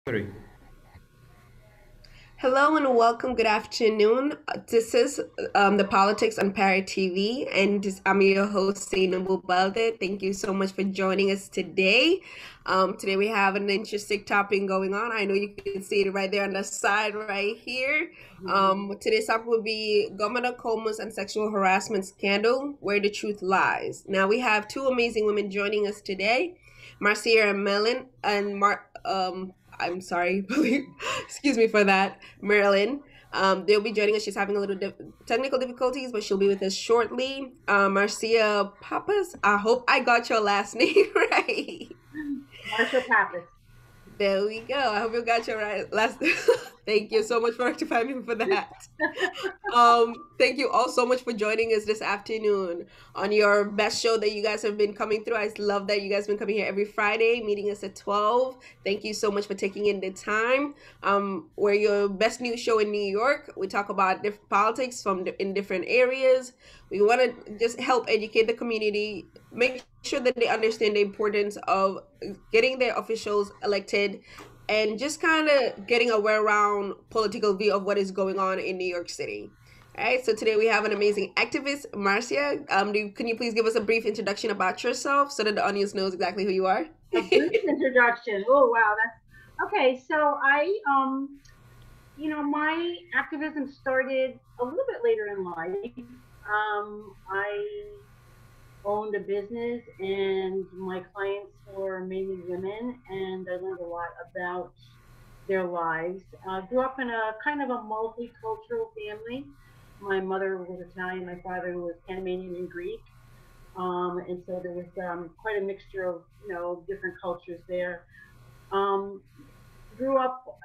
Three. Hello and welcome. Good afternoon. This is the Politics on Parrot TV, and I'm your host, Sainabou Baldeh. Thank you so much for joining us today. Today we have an interesting topic going on. I know you can see it right there on the side right here. Today's topic will be Governor Cuomo's and sexual harassment scandal, where the truth lies. Now we have two amazing women joining us today, Marcia and Marilyn, and I'm sorry, excuse me for that, Marilyn. They'll be joining us. She's having a little technical difficulties, but she'll be with us shortly. Marcia Pappas. I hope I got your last name right. Marcia Pappas. There we go. I hope you got your right last. Thank you so much for rectifying me for that. Thank you all so much for joining us this afternoon on your best show that you guys have been coming through. I love that you guys have been coming here every Friday, meeting us at 12. Thank you so much for taking in the time. We're your best news show in New York. We talk about different politics in different areas. We want to just help educate the community, make sure that they understand the importance of getting their officials elected and just kind of getting a well-round political view of what is going on in New York City. All right, so today we have an amazing activist, Marcia. Can you please give us a brief introduction about yourself so that the audience knows exactly who you are? A brief introduction. Oh wow, that's okay. So my activism started a little bit later in life. I owned a business, and my clients were mainly women, and I learned a lot about their lives. Grew up in a kind of a multicultural family. My mother was Italian, my father was Panamanian and Greek. And so there was quite a mixture of different cultures there. Um, Grew up,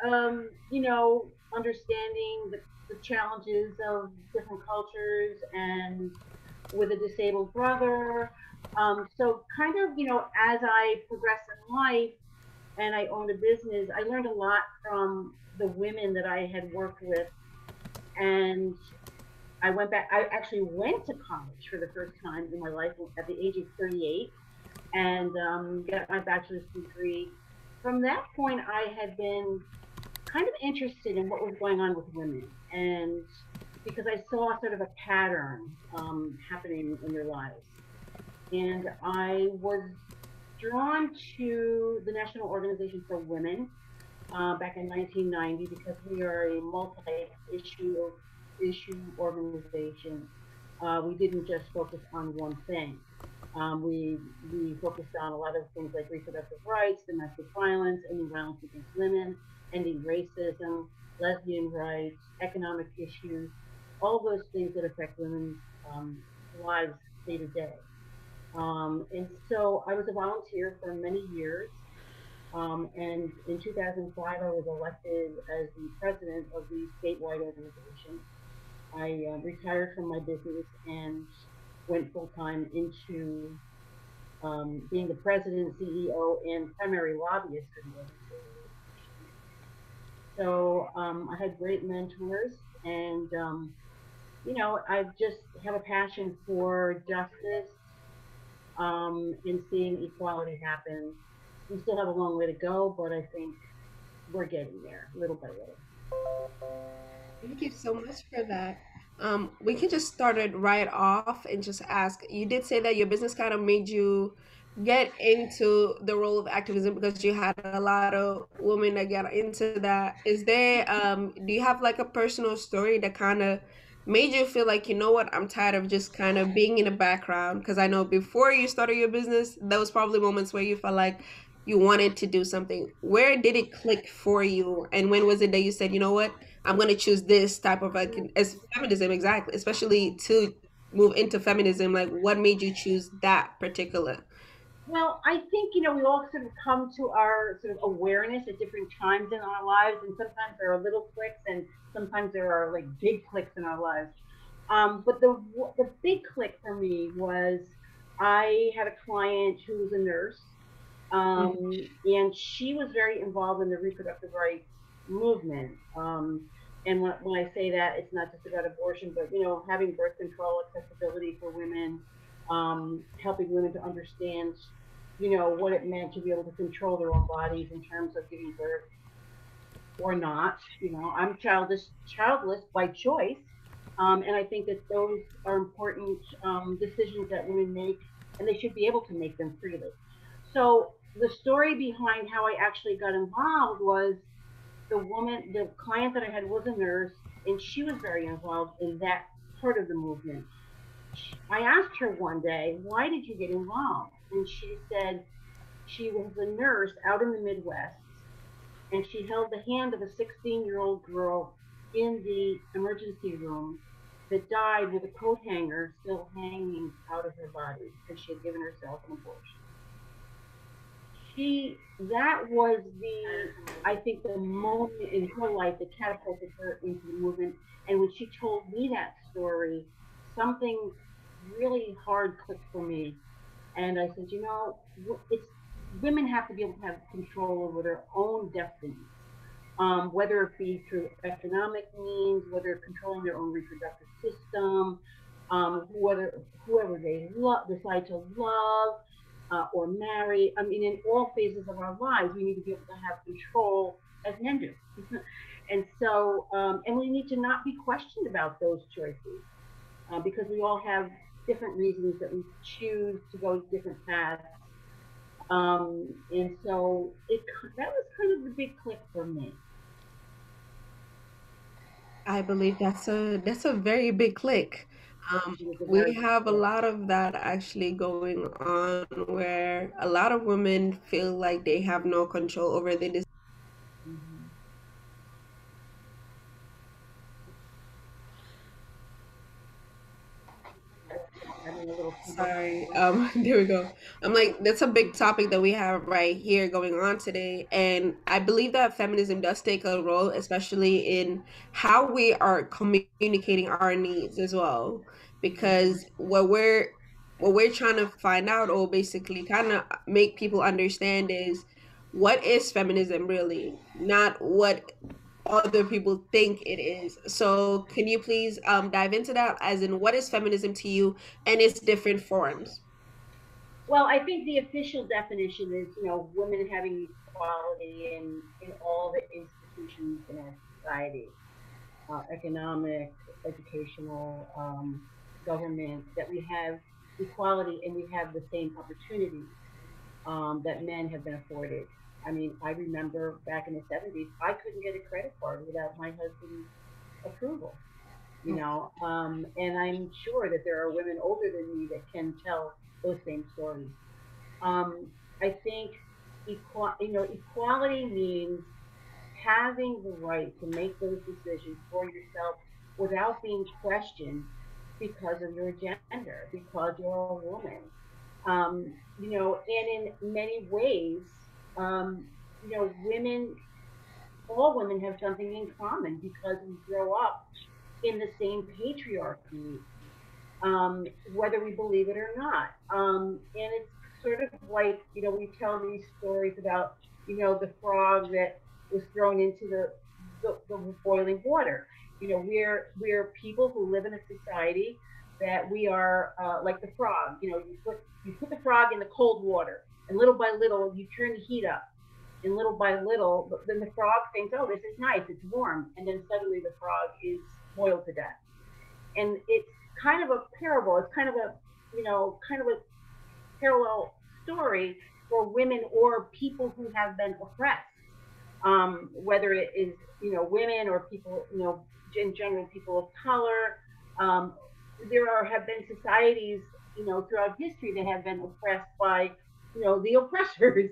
understanding the challenges of different cultures and with a disabled brother. So kind of, as I progressed in life and I owned a business, I learned a lot from the women that I had worked with. And I went back, I actually went to college for the first time in my life at the age of 38 and got my bachelor's degree. From that point, I had been kind of interested in what was going on with women, and because I saw sort of a pattern happening in their lives. And I was drawn to the National Organization for Women back in 1990 because we are a multi-issue organization. We didn't just focus on one thing. We focused on a lot of things like reproductive rights, domestic violence, ending violence against women, ending racism, lesbian rights, economic issues, all those things that affect women's lives day to day. And so I was a volunteer for many years. And in 2005, I was elected as the president of the statewide organization. I retired from my business and went full time into being the president, CEO, and primary lobbyist for the organization. So I had great mentors, and I just have a passion for justice and seeing equality happen. We still have a long way to go, but I think we're getting there little by little. Thank you so much for that. We can just start it right off and just ask. You did say that your business kind of made you get into the role of activism because you had a lot of women that got into that. Do you have like a personal story that kind of made you feel like, you know what, I'm tired of just kind of being in the background? Because I know before you started your business, there was probably moments where you felt like you wanted to do something. Where did it click for you? And when was it that you said, you know what, I'm going to choose this type of like as feminism, exactly, especially to move into feminism? Like, what made you choose that particular? Well, I think, we all sort of come to our sort of awareness at different times in our lives, and sometimes there are little clicks, and sometimes there are like big clicks in our lives. But the big click for me was I had a client who was a nurse, and she was very involved in the reproductive rights movement. And when I say that, it's not just about abortion, but having birth control accessibility for women, helping women to understand, what it meant to be able to control their own bodies in terms of giving birth. or not. I'm childless by choice, and I think that those are important decisions that women make, and they should be able to make them freely. So the story behind how I actually got involved was the client that I had was a nurse, and she was very involved in that part of the movement. I asked her one day, "Why did you get involved?" And she said she was a nurse out in the Midwest, and she held the hand of a 16-year-old girl in the emergency room that died with a coat hanger still hanging out of her body because she had given herself an abortion. That was I think, the moment in her life that catapulted her into the movement. And when she told me that story, something really hard clicked for me. And I said, it's women have to be able to have control over their own destiny, whether it be through economic means, whether controlling their own reproductive system, whoever they decide to love or marry. I mean, in all phases of our lives, we need to be able to have control as men do. And we need to not be questioned about those choices because we all have different reasons that we choose to go different paths. And so that was kind of the big click for me. I believe that's a very big click. It was a We very big have a click. lot of that actually going on where a lot of women feel like they have no control over the. Mm-hmm. Having a little trouble Sorry. here. There we go. I'm like, that's a big topic that we have right here going on today. And I believe that feminism does take a role, especially in how we are communicating our needs as well. Mm-hmm. Because what we're trying to find out, or basically kind of make people understand, is what is feminism really, not what other people think it is. So can you please dive into that, as in what is feminism to you and its different forms? Well, I think the official definition is, women having equality in all the institutions in our society, economic, educational, government, that we have equality and we have the same opportunities that men have been afforded. I mean, I remember back in the 70s, I couldn't get a credit card without my husband's approval, and I'm sure that there are women older than me that can tell those same stories. Um, I think equality means having the right to make those decisions for yourself without being questioned because of your gender, because you're a woman. And in many ways, um, women, all women have something in common because we grow up in the same patriarchy, whether we believe it or not. And it's sort of like, we tell these stories about, the frog that was thrown into the boiling water. We're people who live in a society that we are like the frog. You put the frog in the cold water, and little by little you turn the heat up, and little by little, then the frog thinks, "Oh, this is nice, it's warm," and then suddenly the frog is boiled to death. And it's kind of a parable. It's kind of a parallel story for women or people who have been oppressed, whether it is women or people, in general, people of color. Um, have been societies, throughout history that have been oppressed by the oppressors,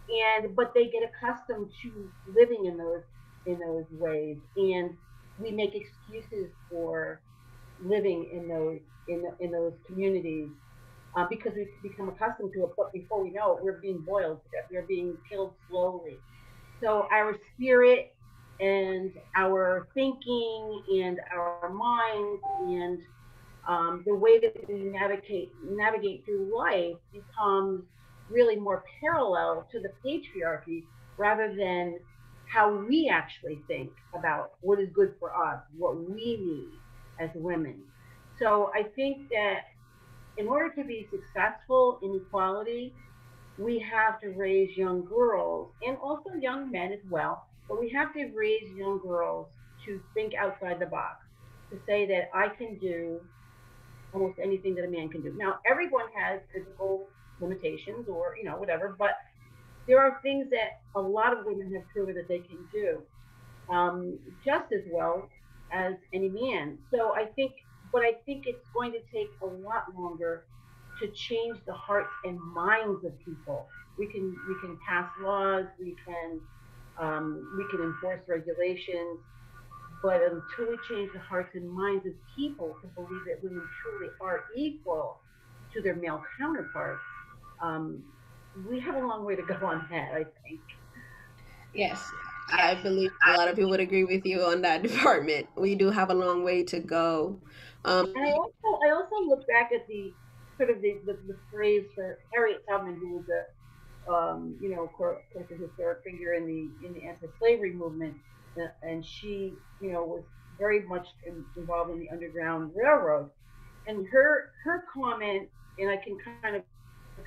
and but they get accustomed to living in those ways, and we make excuses for living in those communities because we've become accustomed to it. But before we know it, we're being boiled to death. We're being killed slowly. So our spirit and our thinking and our minds and the way that we navigate through life becomes really more parallel to the patriarchy rather than how we actually think about what is good for us, what we need as women. So I think that in order to be successful in equality, we have to raise young girls and also young men as well But we have to raise young girls to think outside the box, to say that I can do almost anything that a man can do. Now, everyone has physical limitations or, whatever, but there are things that a lot of women have proven that they can do just as well as any man. So I think it's going to take a lot longer to change the hearts and minds of people. We can pass laws, we can enforce regulations, but until we change the hearts and minds of people to believe that women truly are equal to their male counterparts, um, we have a long way to go on that, I think. Yes, I believe a lot of people would agree with you on that department. We do have a long way to go. Um, And I also look back at the sort of the phrase for Harriet Tubman, who was of course, a historic figure in the anti-slavery movement, and she, was very much involved in the Underground Railroad. And her comment, and I can kind of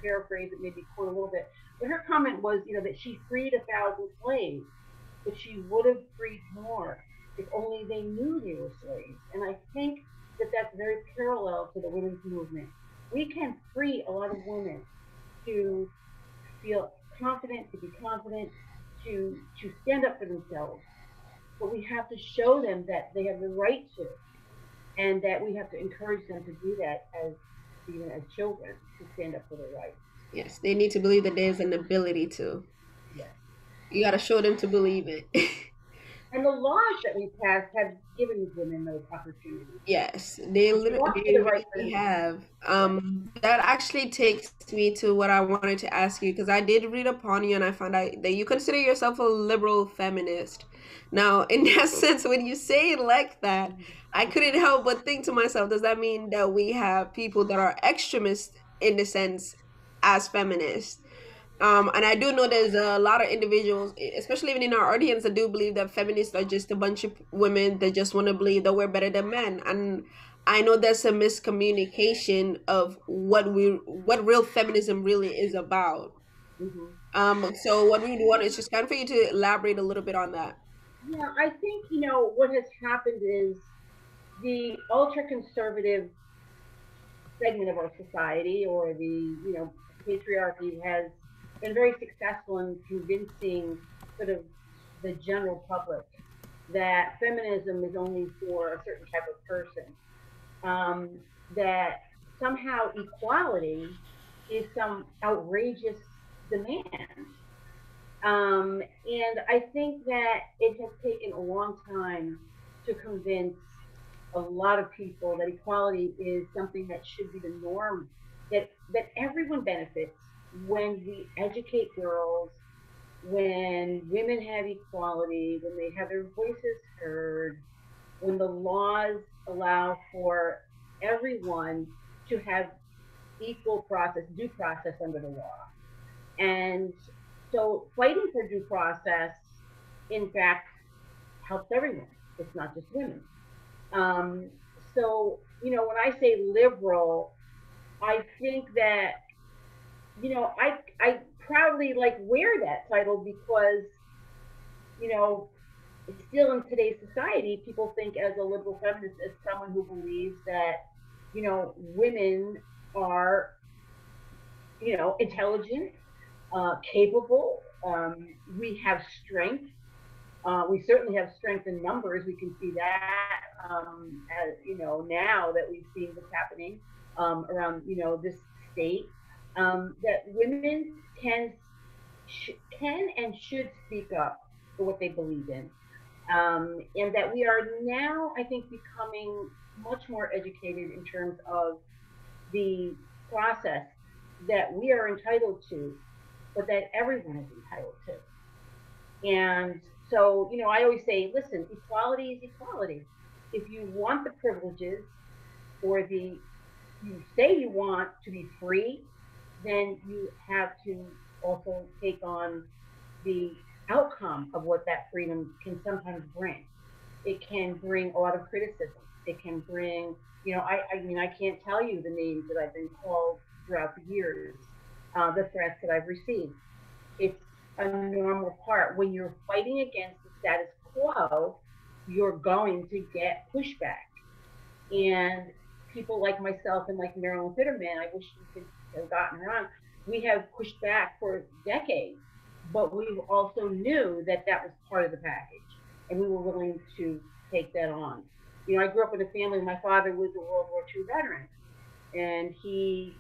paraphrase it, maybe quote a little bit, but her comment was, that she freed 1,000 slaves, but she would have freed more if only they knew they were slaves. And I think that that's very parallel to the women's movement. We can free a lot of women to feel confident, to be confident, to stand up for themselves. But we have to show them that they have the right to, and that we have to encourage them to do that as even as children, to stand up for their rights. yes, they need to believe that there's an ability to. Yes. You got to show them to believe it. And the laws that we passed have given women those opportunities Yes, to walk to they the right for really themselves. have. Yes. That actually takes me to what I wanted to ask you because I did read upon you and I found out that you consider yourself a liberal feminist. Now, in that sense, when you say it like that, I couldn't help but think to myself, does that mean that we have people that are extremists in the sense as feminists? And I do know there's a lot of individuals, especially even in our audience, that do believe that feminists are just a bunch of women that just want to believe that we're better than men. And I know there's a miscommunication of what real feminism really is about. Hmm. So what we want is just kind of for you to elaborate a little bit on that. Yeah, I think what has happened is the ultra conservative segment of our society, or the patriarchy, has been very successful in convincing sort of the general public that feminism is only for a certain type of person. That somehow equality is some outrageous demand. And I think that it has taken a long time to convince a lot of people that equality is something that should be the norm, that everyone benefits when we educate girls, when women have equality, when they have their voices heard, when the laws allow for everyone to have equal process, due process under the law. And so fighting for due process, in fact, helps everyone. It's not just women. Um, so, when I say liberal, I think that, I proudly like wear that title because, you know, still in today's society, people think as a liberal feminist as someone who believes that, women are, intelligent, capable. We have strength. We certainly have strength in numbers. We can see that, as, now that we've seen what's happening around, this state, that women can and should speak up for what they believe in, and that we are now, I think, becoming much more educated in terms of the process that we are entitled to, but that everyone is entitled to. And so, I always say, listen, equality is equality. If you want the privileges, or you say you want to be free, then you have to also take on the outcome of what that freedom can sometimes bring. It can bring a lot of criticism. It can bring, I mean, I can't tell you the names that I've been called throughout the years, the threats that I've received. It's a normal part when you're fighting against the status quo, you're going to get pushback. And people like myself and like Marilyn Fitterman, I wish we could have gotten her on. We have pushed back for decades, but we also knew that that was part of the package, and we were willing to take that on. I grew up in a family. My father was a World War II veteran, and he,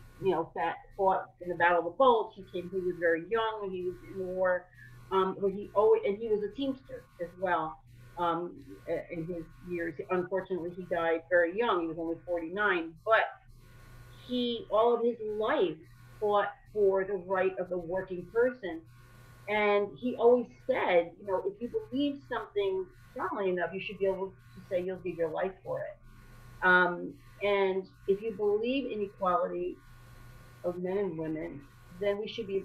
fought in the Battle of the Bulge. He was very young when he was in the war, but he was a teamster as well. In his years, unfortunately, he died very young. He was only 49, but he all of his life fought for the right of the working person. And he always said, if you believe something strongly enough, you should be able to say you'll give your life for it. And if you believe in equality of men and women, then we should be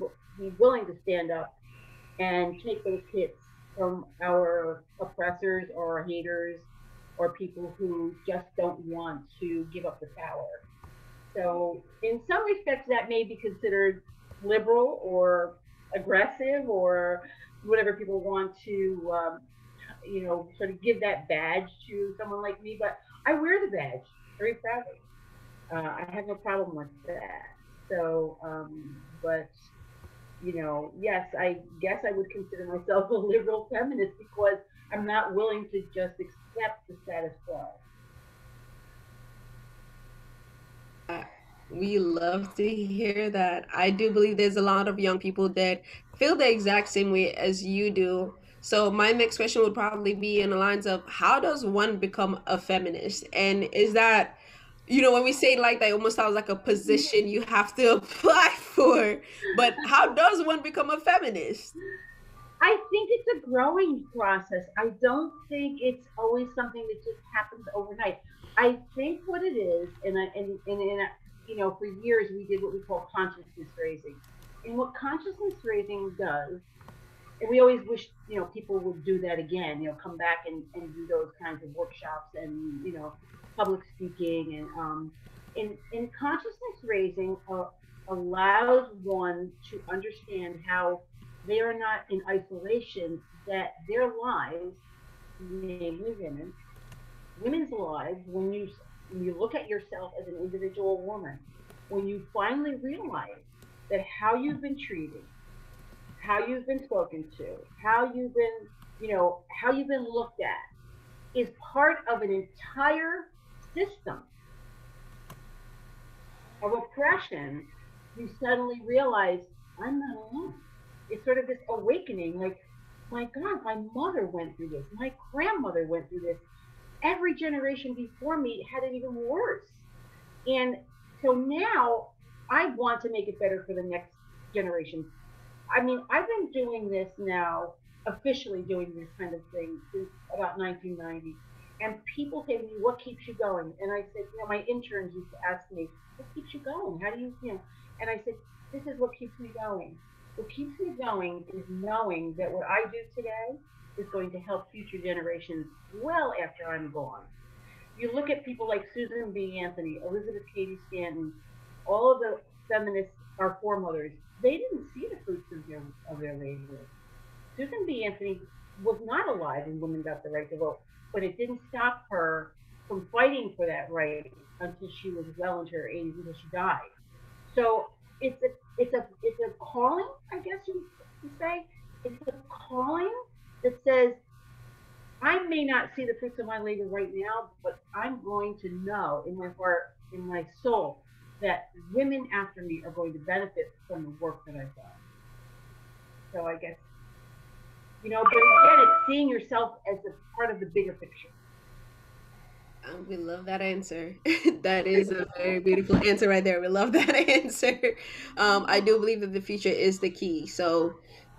willing to stand up and take those hits from our oppressors or haters or people who just don't want to give up the power. So, in some respects, that may be considered liberal or aggressive or whatever people want to, sort of give that badge to someone like me. But I wear the badge very proudly. I have no problem with that. So, but yes, I guess I would consider myself a liberal feminist because I'm not willing to just accept the status quo. We love to hear that. I do believe there's a lot of young people that feel the exact same way as you do. So my next question would probably be in the lines of how does one become a feminist? And is that, when we say it like that, it almost sounds like a position you have to apply for. But how does one become a feminist? I think it's a growing process. I don't think it's always something that just happens overnight. I think what it is, for years we did what we call consciousness raising. And what consciousness raising does, and we always wish, people would do that again, come back and do those kinds of workshops and, public speaking. And consciousness raising allows one to understand how they are not in isolation, that their lives, namely women's lives, when you look at yourself as an individual woman, when you finally realize that how you've been treated, how you've been spoken to, how you've been looked at, is part of an entire system of oppression, you suddenly realize I'm not alone. It's sort of this awakening, like, my God, my mother went through this, my grandmother went through this, every generation before me had it even worse. And so now I want to make it better for the next generation. I mean, I've been doing this now, officially doing this kind of thing since about 1990. And people say to me, what keeps you going? And I said, my interns used to ask me, what keeps you going? How do you? And I said, this is what keeps me going. What keeps me going is knowing that what I do today is going to help future generations well after I'm gone. You look at people like Susan B. Anthony, Elizabeth Cady Stanton, all of the feminists, our foremothers, they didn't see the fruits of their labor. Susan B. Anthony was not alive when women got the right to vote, but it didn't stop her from fighting for that right until she was well into her 80s, until she died. So it's a calling, I guess you say. It's a calling that says, I may not see the fruits of my labor right now, but I'm going to know in my heart, in my soul, that women after me are going to benefit from the work that I've done. So I guess, but again, it's seeing yourself as a part of the bigger picture. We love that answer. That is a very beautiful answer right there. We love that answer. I do believe that the future is the key. So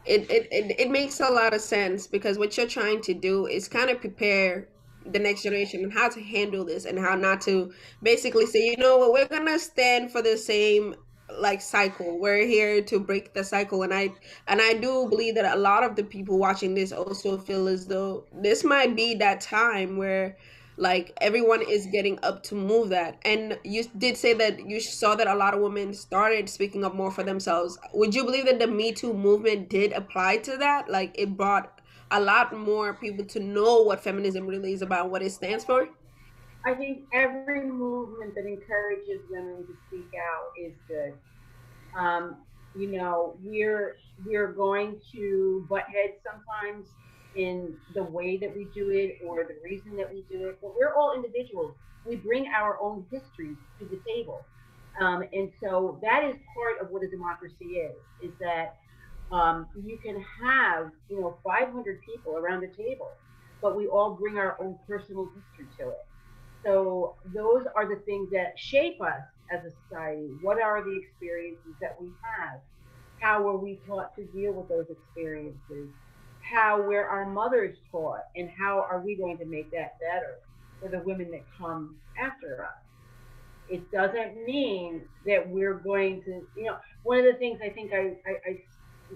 it makes a lot of sense because what you're trying to do is kind of prepare the next generation and how to handle this and how not to basically say, you know what, we're gonna stand for the same like cycle. We're here to break the cycle, and I do believe that a lot of the people watching this also feel as though this might be that time where like everyone is getting up to move that. And you did say that you saw that a lot of women started speaking up more for themselves. Would you believe that the Me Too movement did apply to that? Like it brought a lot more people to know what feminism really is about, what it stands for? I think every movement that encourages women to speak out is good. Um, we're going to butt heads sometimes in the way that we do it or the reason that we do it, but we're all individuals. We bring our own histories to the table, and so that is part of what a democracy is that you can have 500 people around the table, but we all bring our own personal history to it. So those are the things that shape us as a society. What are the experiences that we have? How were we taught to deal with those experiences? How were our mothers taught? And how are we going to make that better for the women that come after us? It doesn't mean that we're going to, one of the things I think I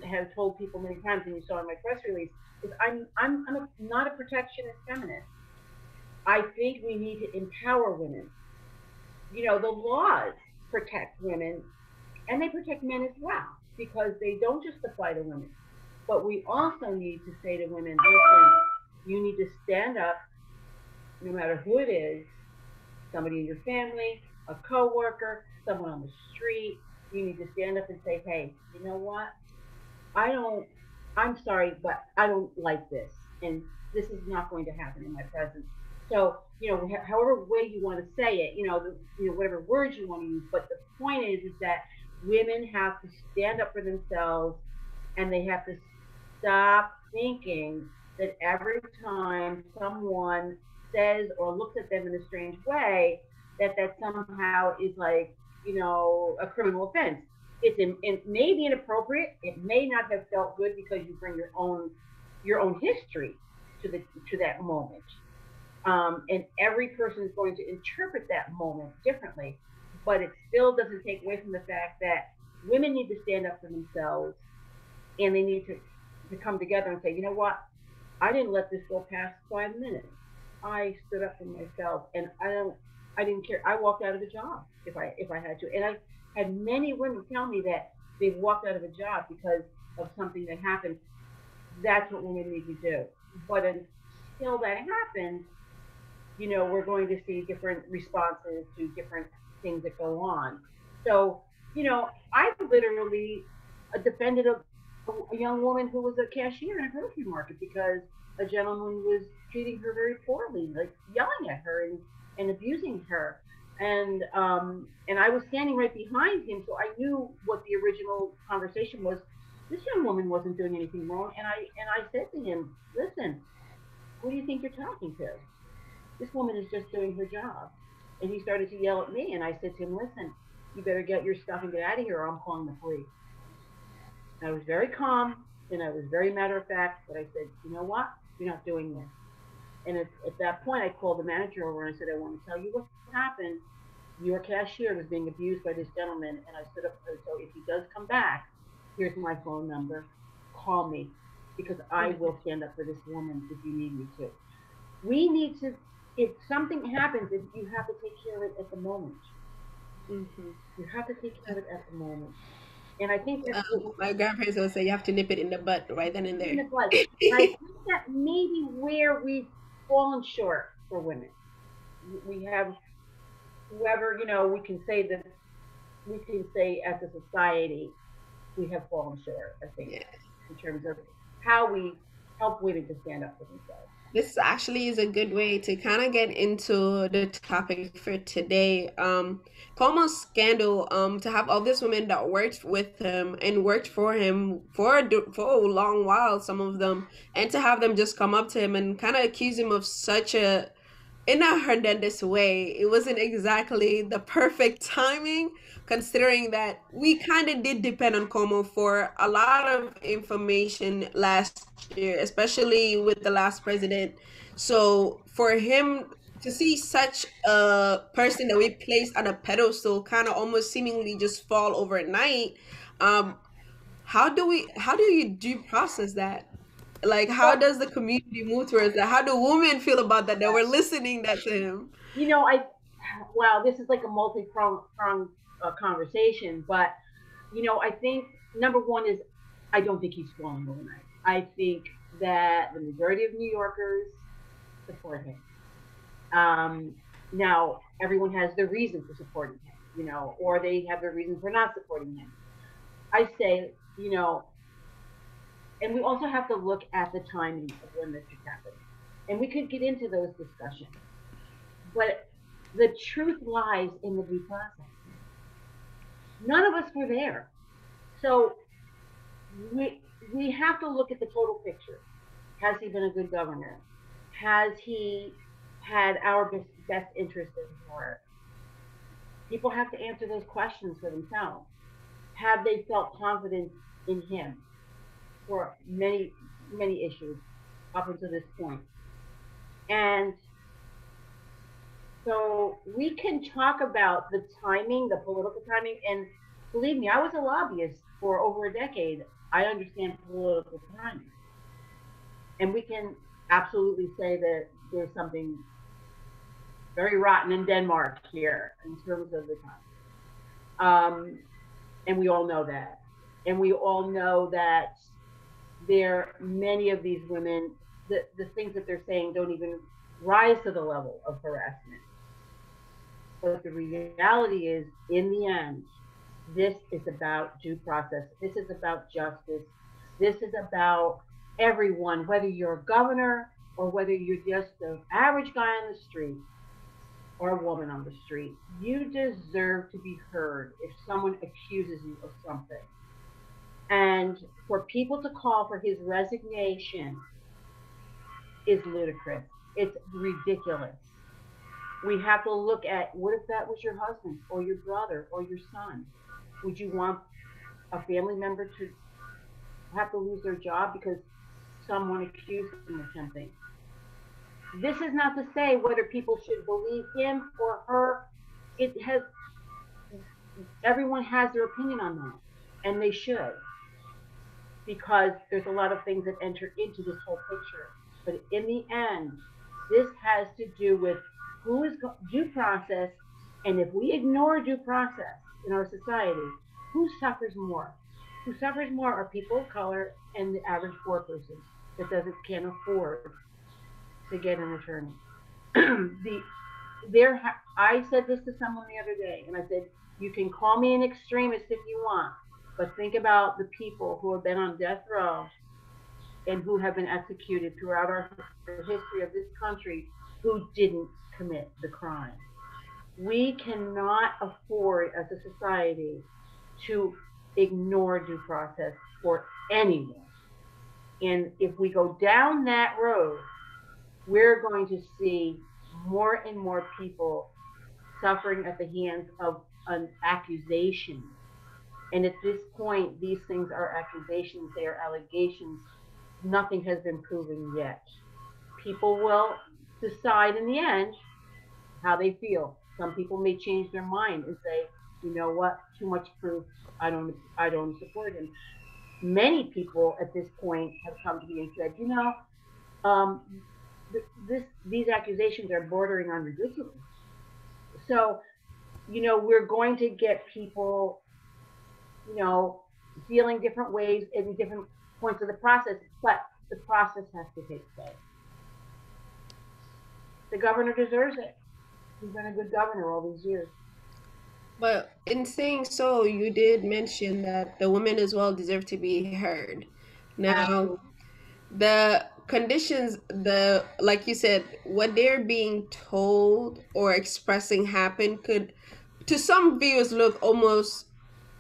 have told people many times, and you saw in my press release, is not a protectionist feminist. I think we need to empower women. The laws protect women and they protect men as well because they don't just apply to women. But we also need to say to women, listen, you need to stand up no matter who it is, somebody in your family, a coworker, someone on the street. You need to stand up and say, hey, you know what? I don't, I'm sorry, but I don't like this. And this is not going to happen in my presence. So, however way you want to say it, whatever words you want to use. But the point is that women have to stand up for themselves and they have to stop thinking that every time someone says or looks at them in a strange way, that somehow is like, a criminal offense. It may be inappropriate. It may not have felt good because you bring your own history to that moment. And every person is going to interpret that moment differently. But it still doesn't take away from the fact that women need to stand up for themselves, and they need to come together and say, you know what, I didn't let this go past 5 minutes. I stood up for myself, and I didn't care. I walked out of a job if I had to, and I had many women tell me that they walked out of a job because of something that happened. That's what women need to do. But until that happens, we're going to see different responses to different things that go on. So, I literally defended a young woman who was a cashier in a grocery market because a gentleman was treating her very poorly, like yelling at her and abusing her. And I was standing right behind him, so I knew what the original conversation was. This young woman wasn't doing anything wrong, and I said to him, "Listen, who do you think you're talking to? This woman is just doing her job." And he started to yell at me, and I said to him, "Listen, you better get your stuff and get out of here, or I'm calling the police." And I was very calm, and I was very matter of fact, but I said, "You know what? You're not doing this." And at that point, I called the manager over and I said, "I want to tell you what happened. Your cashier was being abused by this gentleman." And I stood up, so if he does come back, here's my phone number. Call me, because I will stand up for this woman if you need me to. We need to, if something happens, you have to take care of it at the moment. Mm-hmm. You have to take care of it at the moment. And I think that's My grandparents would say you have to nip it in the butt right then and in there. the blood. And I think that maybe where we've fallen short for women. We have whoever, we can say as a society, we have fallen short, I think, Yeah. in terms of how we help women to stand up for themselves. This actually is a good way to kind of get into the topic for today. Cuomo's scandal, to have all these women that worked with him and worked for him for a long while, some of them, and to have them just come up to him and kind of accuse him of such a in a horrendous way. It wasn't exactly the perfect timing, considering that we kind of did depend on Como for a lot of information last year, especially with the last president. So for him to see such a person that we placed on a pedestal kind of almost seemingly just fall overnight, um, how do you process that? Like, how Well, does the community move towards that? How do women feel about that? That we're listening that to him. I wow, this is like a multi-pronged conversation, but I think number one is I don't think he's falling overnight. I think that the majority of New Yorkers support him. Now, everyone has their reason for supporting him, or they have their reason for not supporting him. I say, and we also have to look at the timing of when this is happening. And we could get into those discussions. But the truth lies in the due process. None of us were there. So we have to look at the total picture. Has he been a good governor? Has he had our best interest in heart? People have to answer those questions for themselves. Have they felt confident in him for many, many issues up until this point? And so we can talk about the timing, the political timing, and believe me, I was a lobbyist for over a decade. I understand political timing. And we can absolutely say that there's something very rotten in Denmark here in terms of the time. And we all know that. And we all know that many of these women, the things that they're saying don't even rise to the level of harassment. But the reality is, in the end, this is about due process. This is about justice. This is about everyone, whether you're a governor or whether you're just an average guy on the street or a woman on the street. You deserve to be heard if someone accuses you of something. And for people to call for his resignation is ludicrous. It's ridiculous. We have to look at, what if that was your husband or your brother or your son? Would you want a family member to have to lose their job because someone accused them of something? This is not to say whether people should believe him or her. Everyone has their opinion on that, and they should, because there's a lot of things that enter into this whole picture. But in the end, this has to do with who is due process, and if we ignore due process in our society, who suffers more? Who suffers more are people of color and the average poor person that can't afford to get an attorney. I said this to someone the other day, and I said, you can call me an extremist if you want, but think about the people who have been on death row and who have been executed throughout the history of this country who didn't commit the crime. We cannot afford as a society to ignore due process for anyone. And if we go down that road, we're going to see more and more people suffering at the hands of an accusation. And at this point, these things are accusations, they are allegations. Nothing has been proven yet. People will decide in the end how they feel. Some people may change their mind and say, you know what, too much proof, I don't support him. Many people at this point have come to me and said, these accusations are bordering on ridiculous. So, we're going to get people, feeling different ways in different points of the process, but the process has to take place. The governor deserves it. He's been a good governor all these years. But in saying so, you did mention that the women as well deserve to be heard. Now, the conditions, like you said, what they're being told or expressing happen could, to some viewers, look almost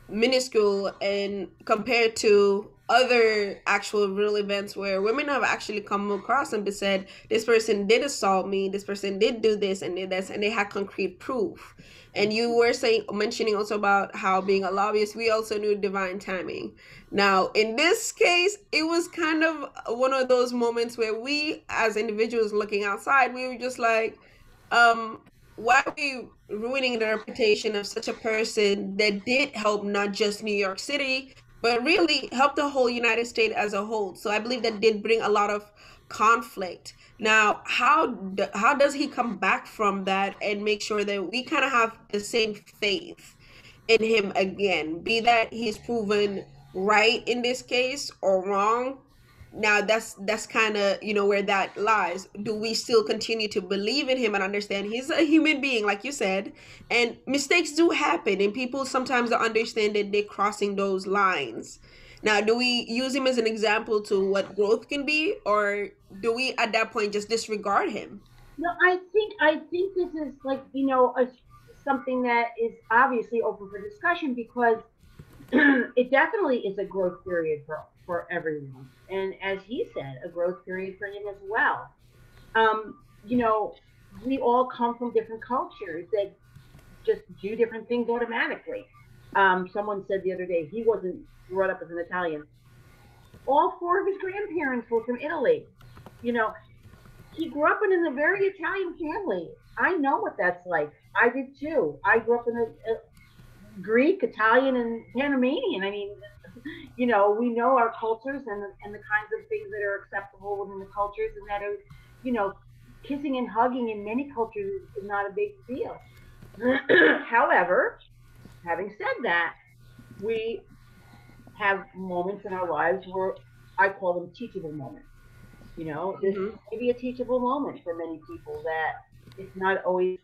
minuscule and compared to other actual real events where women have actually come across and said, this person did assault me, this person did do this and did this, and they had concrete proof. And you were mentioning also about how being a lobbyist, we also knew divine timing. Now, in this case, it was kind of one of those moments where we, as individuals looking outside, we were just like, why are we ruining the reputation of such a person that did help not just New York City, but really help the whole United States as a whole? So I believe that did bring a lot of conflict. Now, how does he come back from that and make sure that we kind of have the same faith in him again, be that he's proven right in this case or wrong? now that's kind of, you know, where that lies. Do we still continue to believe in him and understand he's a human being, like you said, and mistakes do happen, and people sometimes don't understand that they're crossing those lines? Now, do we use him as an example to what growth can be, or do we at that point just disregard him? No, I think this is like, something that is obviously open for discussion, because it definitely is a growth period for everyone, and as he said, a growth period for him as well. Um, you know, we all come from different cultures that just do different things automatically. Someone said the other day he wasn't brought up as an Italian. All four of his grandparents were from Italy. You know, he grew up in a very Italian family. I know what that's like. I did too. I grew up in a Greek, Italian, and Panamanian. I mean, we know our cultures and the kinds of things that are acceptable within the cultures, and that are, you know, kissing and hugging in many cultures is not a big deal. However, having said that, we have moments in our lives where I call them teachable moments. This Hmm. may be a teachable moment for many people, that it's not always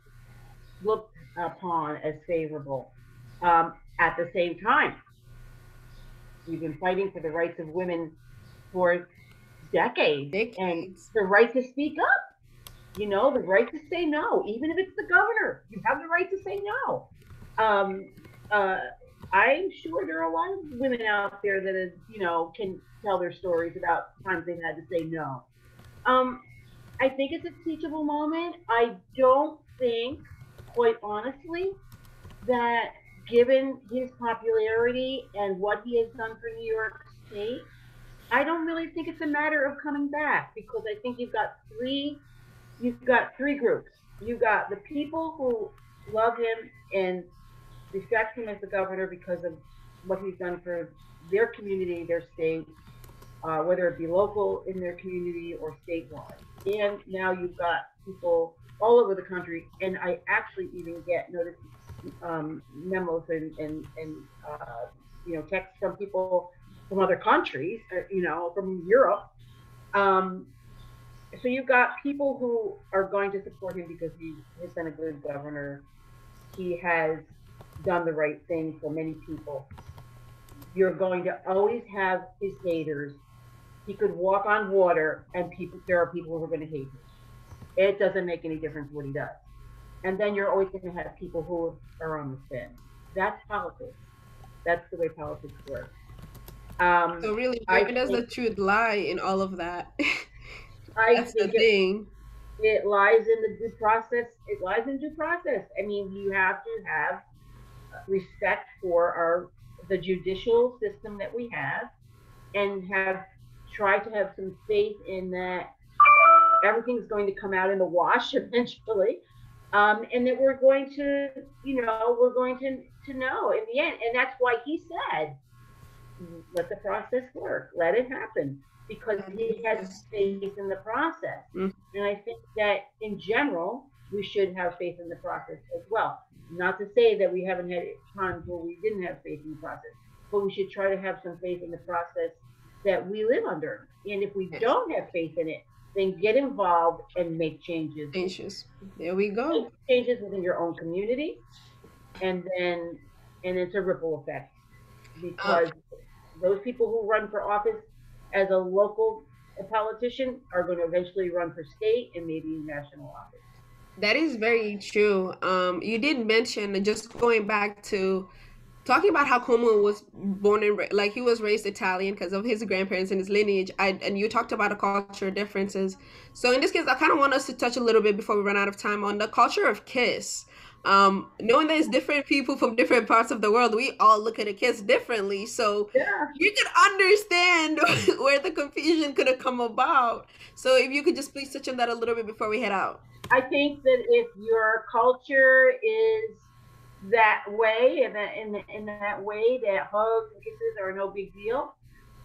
looked upon as favorable. At the same time, we've been fighting for the rights of women for decades, and Decades. the right to speak up, the right to say no, even if it's the governor, you have the right to say no. Um, uh, I'm sure there are a lot of women out there that can tell their stories about times they've had to say no. Um, I think it's a teachable moment. I don't think, quite honestly, that given his popularity and what he has done for New York State, I don't really think it's a matter of coming back, because I think you've got three groups. You've got the people who love him and respect him as the governor because of what he's done for their community, their state, whether it be local in their community or statewide. And now you've got people all over the country, and I actually even get memos and texts from people from other countries, from Europe. Um, so you've got people who are going to support him because he has been a good governor. He has done the right thing for many people. You're going to always have his haters. He could walk on water, and there are people who are going to hate him. It doesn't make any difference what he does. And then you're always going to have people who are on the fence. That's politics. That's the way politics works. So really, I where does the think truth lie in all of that? I That's the think thing. it lies in the due process. It lies in due process. I mean, you have to have respect for the judicial system that we have, and try to have some faith in that everything's going to come out in the wash eventually, and that we're going to know in the end. And that's why he said, let the process work, let it happen, because he has faith in the process. Mm. And I think that in general, we should have faith in the process as well. Not to say that we haven't had times where we didn't have faith in the process, but we should try to have some faith in the process that we live under. And if we Yes. don't have faith in it, then get involved and make changes. Anxious. There we Make go. changes within your own community, and then it's a ripple effect, Uh, because those people who run for office as a local politician are going to eventually run for state and maybe national office. that is very true. You did mention, just going back to talking about how Cuomo was born and like he was raised Italian because of his grandparents and his lineage. And you talked about the cultural differences. So in this case, I kind of want us to touch a little bit before we run out of time on the culture of kiss. Knowing there's different people from different parts of the world, we all look at a kiss differently. So Yeah, you can understand where the confusion could have come about. So if you could just please touch on that a little bit before we head out. I think that if your culture is that way, and in that way that hugs and kisses are no big deal,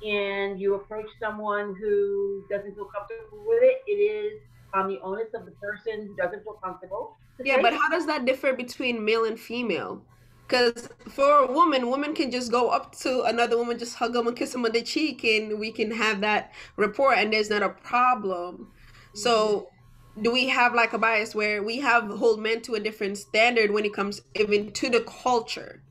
and you approach someone who doesn't feel comfortable with it, it is on the onus of the person who doesn't feel comfortable to Yeah, say but how so. does that differ between male and female? Because for a woman, women can just go up to another woman, just hug them and kiss them on the cheek, and we can have that rapport, and there's not a problem. Mhm. So, do we have like a bias where we have hold men to a different standard when it comes even to the culture?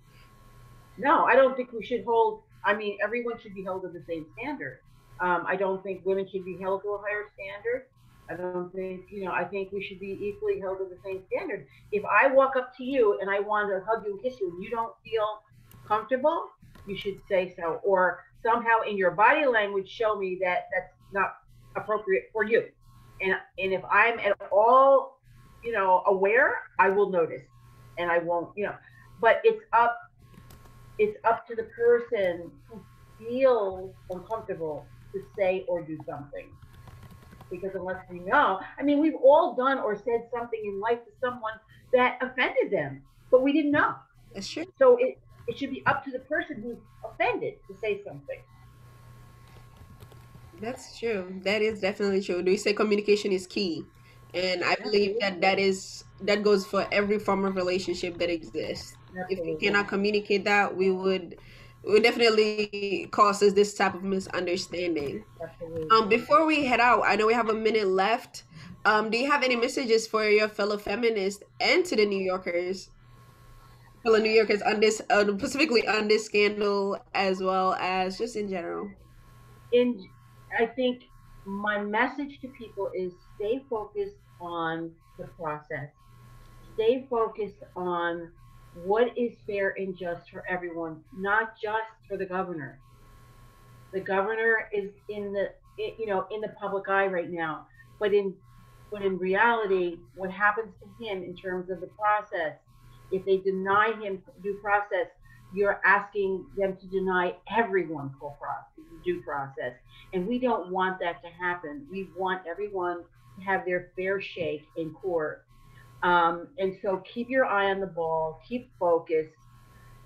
No, I don't think we should hold. I mean, everyone should be held to the same standard. I don't think women should be held to a higher standard. I don't think, I think we should be equally held to the same standard. If I walk up to you and I want to hug you and kiss you and you don't feel comfortable, you should say so. Or somehow in your body language, show me that that's not appropriate for you. And if I'm at all, aware, I will notice and I won't, but it's up to the person who feels uncomfortable to say or do something. Because unless we know, I mean, we've all done or said something in life to someone that offended them, but we didn't know. That's true. So it should be up to the person who's offended to say something. That's true. That is definitely true. We say communication is key, and I believe that Absolutely. that goes for every form of relationship that exists. If we Absolutely. cannot communicate that, we would definitely causes this type of misunderstanding. Absolutely. Before we head out, I know we have a minute left. Do you have any messages for your fellow feminists and to the fellow New Yorkers on this, specifically on this scandal, as well as just in general? And I think my message to people is stay focused on the process. Stay focused on what is fair and just for everyone, not just for the governor. The governor is in the public eye right now, but in reality, what happens to him in terms of the process, if they deny him due process, you're asking them to deny everyone full process, due process, and we don't want that to happen. We want everyone to have their fair shake in court. And so keep your eye on the ball, keep focused.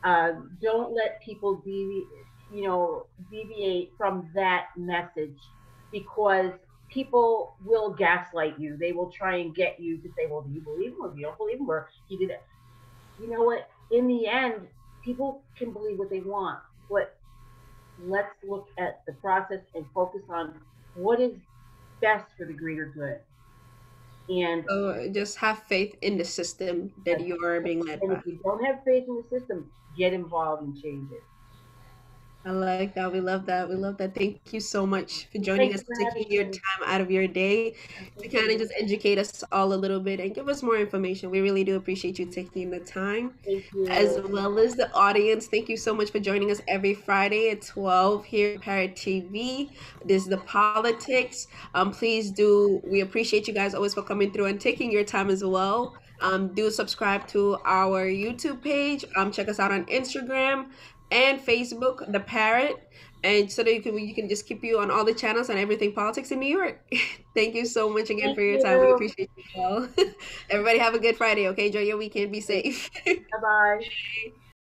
Don't let people deviate from that message, because people will gaslight you. They will try and get you to say, "Well, do you believe him? Or if you don't believe him, or he did it." You know what? In the end, people can believe what they want, but let's look at the process and focus on what is best for the greater good. And So just have faith in the system that you are being led and by. if you don't have faith in the system, get involved and change it. I like that. We love that. We love that. Thank you so much for joining Thank you us, for taking having your me. time out of your day to Thank kind of you. just educate us all a little bit and give us more information. We really do appreciate you taking the time, Thank as you. well as the audience. Thank you so much for joining us every Friday at 12 here at Parrot TV. This is the politics. Please do. We appreciate you guys always for coming through and taking your time as well. Do subscribe to our YouTube page. Check us out on Instagram and Facebook, The Parrot, and so that you can just keep you on all the channels and everything politics in New York. Thank you so much again Thank for your time. We you. appreciate you all. Everybody have a good Friday. Okay, enjoy your weekend. Be safe. Bye bye.